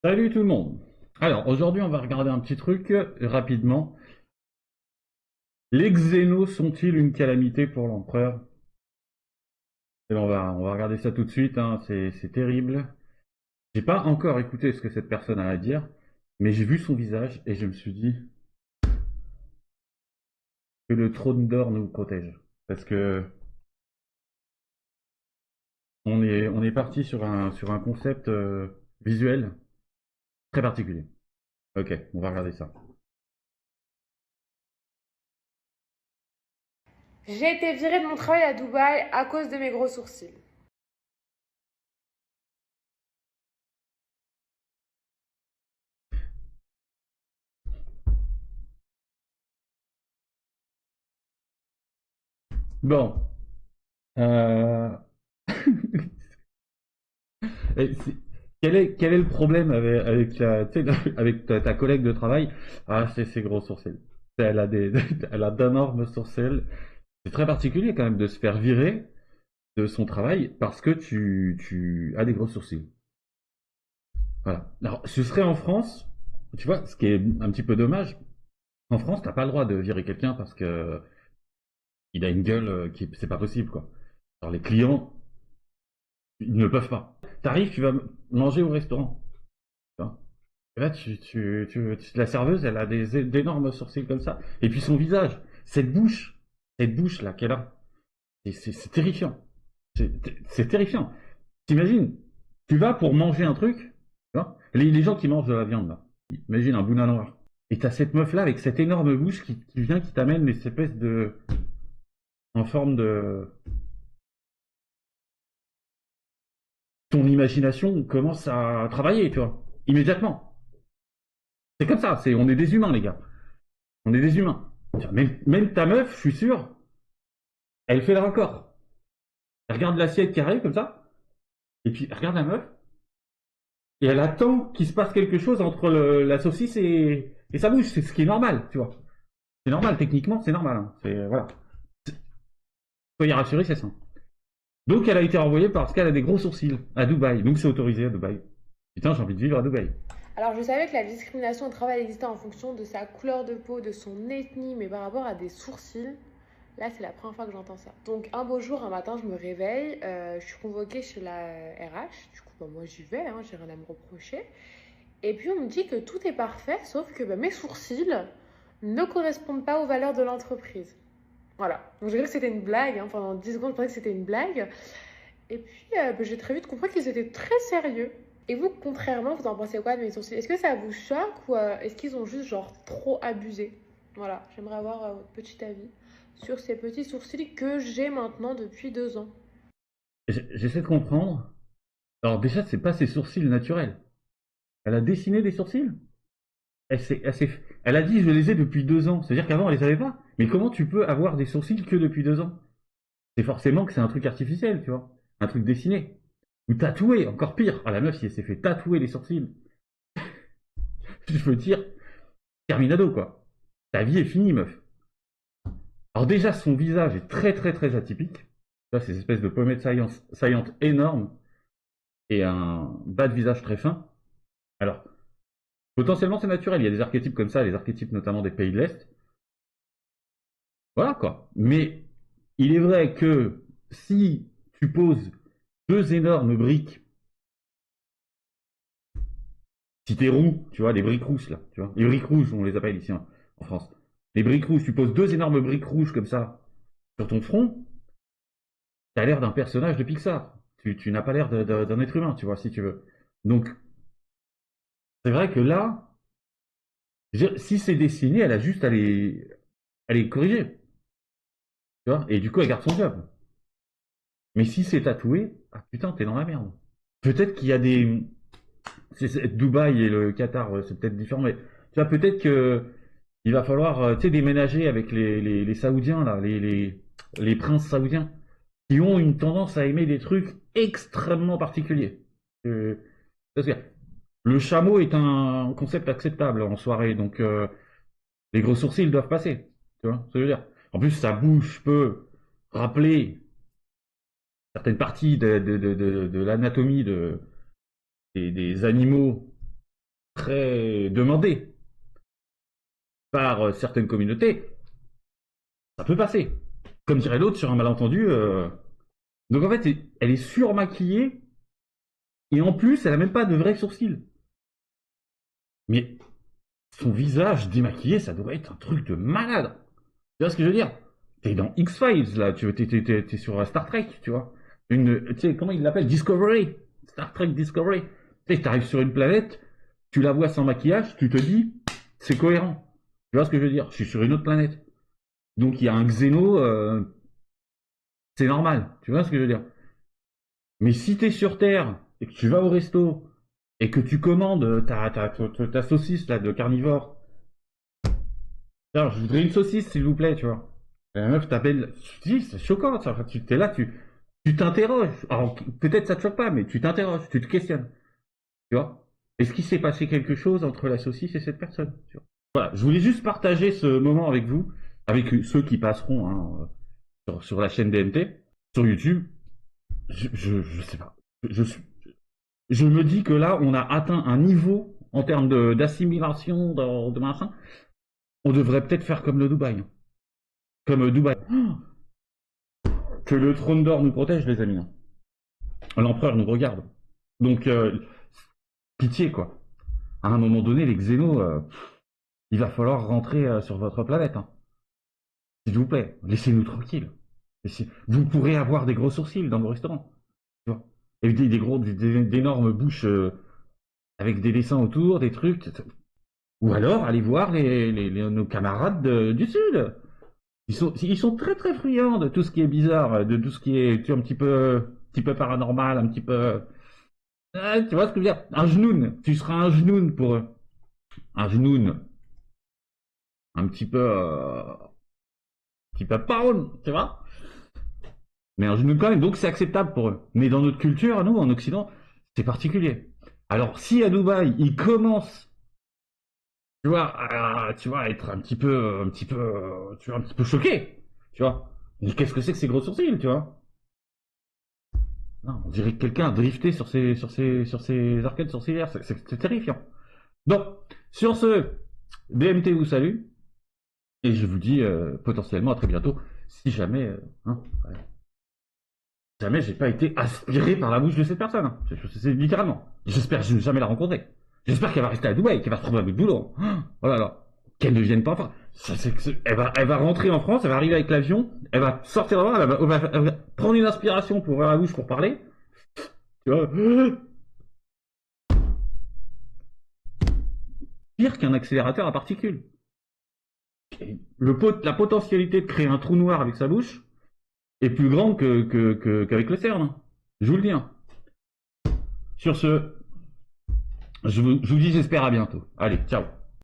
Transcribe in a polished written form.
Salut tout le monde. Alors aujourd'hui on va regarder un petit truc rapidement. Les Xénos sont-ils une calamité pour l'empereur? Et on va regarder ça tout de suite, hein. C'est terrible. J'ai pas encore écouté ce que cette personne a à dire, mais j'ai vu son visage et je me suis dit que le trône d'or nous protège. Parce que on est parti sur un concept visuel très particulier. Ok, on va regarder ça. J'ai été virée de mon travail à Dubaï à cause de mes gros sourcils. Bon. Euh... Et quel est le problème tu sais, avec ta collègue de travail? Ah, c'est ses gros sourcils. Elle a elle a d'énormes sourcils. C'est très particulier quand même de se faire virer de son travail parce que tu as des gros sourcils. Voilà. Alors, ce serait en France, tu vois, ce qui est un petit peu dommage. En France, t'as pas le droit de virer quelqu'un parce que il a une gueule qui, c'est pas possible, quoi. Alors, les clients, ils ne peuvent pas. T'arrives, tu vas manger au restaurant. Tu vois. Et là, la serveuse, elle a d'énormes sourcils comme ça. Et puis son visage, cette bouche là qu'elle a, c'est terrifiant. C'est terrifiant. T'imagines, tu vas pour manger un truc, tu vois, les gens qui mangent de la viande là, imagine un boudin noir. Et t'as cette meuf là avec cette énorme bouche qui vient, qui t'amène des espèces de, en forme de, ton imagination commence à travailler, tu vois, immédiatement. C'est comme ça, on est des humains les gars. On est des humains. Même ta meuf, je suis sûr, elle fait le raccord. Elle regarde l'assiette carrée comme ça, et puis elle regarde la meuf, et elle attend qu'il se passe quelque chose entre la saucisse et sa bouche. C'est ce qui est normal, tu vois. C'est normal, techniquement, c'est normal, hein. Voilà. Soyez rassurés, c'est ça. Donc elle a été renvoyée parce qu'elle a des gros sourcils à Dubaï. Donc c'est autorisé à Dubaï. Putain, j'ai envie de vivre à Dubaï. Alors je savais que la discrimination au travail existait en fonction de sa couleur de peau, de son ethnie, mais par rapport à des sourcils, là c'est la première fois que j'entends ça. Donc un beau jour, un matin, je me réveille, je suis convoquée chez la RH, du coup bah, moi j'y vais, hein, j'ai rien à me reprocher. Et puis on me dit que tout est parfait, sauf que bah, mes sourcils ne correspondent pas aux valeurs de l'entreprise. Voilà, donc j'ai cru que c'était une blague, hein. Pendant 10 secondes je pensais que c'était une blague. Et puis, bah, j'ai très vite compris qu'ils étaient très sérieux. Et vous, contrairement, vous en pensez quoi de mes sourcils? Est-ce que ça vous choque ou est-ce qu'ils ont juste genre trop abusé? Voilà, j'aimerais avoir votre petit avis sur ces petits sourcils que j'ai maintenant depuis 2 ans. J'essaie de comprendre. Alors déjà, c'est pas ses sourcils naturels. Elle a dessiné des sourcils. Elle a dit je les ai depuis 2 ans. C'est-à-dire qu'avant elle les avait pas. Mais comment tu peux avoir des sourcils que depuis 2 ans? C'est forcément que c'est un truc artificiel, tu vois. Un truc dessiné. Ou tatoué, encore pire. Ah la meuf, si elle s'est fait tatouer les sourcils, je veux dire, terminado quoi. Ta vie est finie, meuf. Alors déjà, son visage est très très très atypique. Là, ces espèces de pommettes saillantes énormes et un bas de visage très fin. Alors, potentiellement c'est naturel, il y a des archétypes comme ça, les archétypes notamment des pays de l'Est. Voilà quoi. Mais il est vrai que si tu poses deux énormes briques, si t'es roux, tu vois, des briques rouges là, tu vois, les briques rouges on les appelle ici en France. Les briques rouges, tu poses deux énormes briques rouges comme ça sur ton front, t'as l'air d'un personnage de Pixar. Tu n'as pas l'air d'un être humain, tu vois, si tu veux. Donc, c'est vrai que là, si c'est dessiné, elle a juste à les corriger, tu vois, et du coup, elle garde son job. Mais si c'est tatoué, ah putain, t'es dans la merde. Peut-être qu'il y a des. Dubaï et le Qatar, ouais, c'est peut-être différent, mais tu vois, peut-être que il va falloir, tu sais, déménager avec les Saoudiens, là, les princes saoudiens, qui ont une tendance à aimer des trucs extrêmement particuliers. Euh, parce que le chameau est un concept acceptable en soirée, donc les gros sourcils doivent passer. Tu vois ce que je veux dire? En plus, sa bouche peut rappeler certaines parties de l'anatomie des animaux très demandé par certaines communautés, ça peut passer. Comme dirait l'autre sur un malentendu. Donc en fait, elle est surmaquillée et en plus, elle a même pas de vrais sourcils. Mais son visage démaquillé, ça doit être un truc de malade. Tu vois ce que je veux dire? T'es dans X-Files là, t'es sur Star Trek, tu vois. Tu sais, comment il l'appelle? Discovery. Star Trek Discovery. Tu sais, t'arrives sur une planète, tu la vois sans maquillage, tu te dis, c'est cohérent. Tu vois ce que je veux dire? Je suis sur une autre planète. Donc il y a un xéno, c'est normal. Tu vois ce que je veux dire? Mais si t'es sur Terre et que tu vas au resto et que tu commandes ta saucisse là de carnivore, alors je voudrais une saucisse s'il vous plaît, tu vois. Et la meuf t'appelle, tu dis c'est choquant, ça. Enfin, tu t'es là, tu t'interroges. Alors peut-être ça te choque pas, mais tu t'interroges, tu te questionnes, tu vois. Est-ce qu'il s'est passé quelque chose entre la saucisse et cette personne, tu vois. Voilà, je voulais juste partager ce moment avec vous, avec ceux qui passeront hein, sur la chaîne DMT, sur YouTube. Je sais pas. Je suis je me dis que là, on a atteint un niveau en termes d'assimilation, de machin. On devrait peut-être faire comme le Dubaï. Comme Dubaï. Que le trône d'or nous protège, les amis. L'empereur nous regarde. Donc, pitié, quoi. À un moment donné, les xénos, il va falloir rentrer sur votre planète. Hein. S'il vous plaît, laissez-nous tranquilles. Vous pourrez avoir des gros sourcils dans vos restaurants. Tu vois. Et d'énormes bouches avec des dessins autour, des trucs. Ou alors, allez voir nos camarades du Sud. Ils sont très très friands de tout ce qui est bizarre, de tout ce qui est tu vois, un petit peu paranormal, un petit peu... tu vois ce que je veux dire? Un genoun. Tu seras un genoun pour eux. Un genoun. Un petit peu paon, tu vois? Mais un genoun quand même. Donc c'est acceptable pour eux. Mais dans notre culture, nous, en Occident, c'est particulier. Alors si à Dubaï, ils commencent tu vois, être tu vois, un petit peu choqué, tu vois. Mais qu'est-ce que c'est que ces gros sourcils, tu vois? Non, on dirait que quelqu'un a drifté sur ses arcades sourcilières, c'est terrifiant. Donc, sur ce, BMT vous salue, et je vous dis potentiellement à très bientôt, si jamais, ouais, jamais j'ai pas été aspiré par la bouche de cette personne. C'est littéralement. J'espère jamais la rencontrer. J'espère qu'elle va rester à Dubaï, qu'elle va se trouver un autre boulot. Oh là là. Qu'elle ne vienne pas en France. Elle va rentrer en France, elle va arriver avec l'avion, elle va sortir là-bas, elle va prendre une inspiration pour ouvrir la bouche pour parler. Tu vois. Pire qu'un accélérateur à particules. La potentialité de créer un trou noir avec sa bouche est plus grande qu'avec le CERN. Je vous le dis. Hein. Sur ce, je vous dis j'espère à bientôt. Allez, ciao.